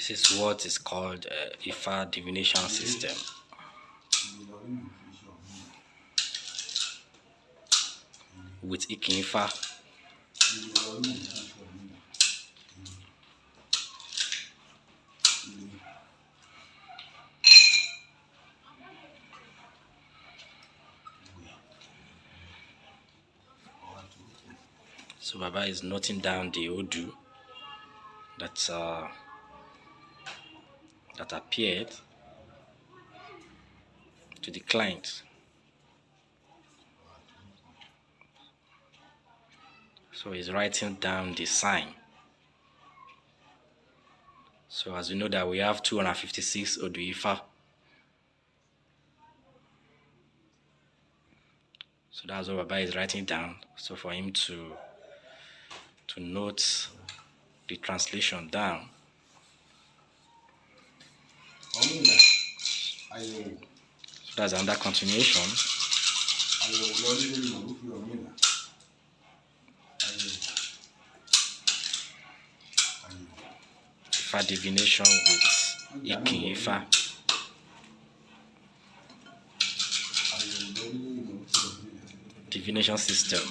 This is what is called Ifa divination system. With Ikin Ifa. So Baba is noting down the Odu that appeared to the client. So he's writing down the sign. So as you know that we have 256 Odu Ifa. So that's what Baba is writing down. So for him to note the translation down. So that's another continuation. Ifa divination with Ikin Ifa. Divination system.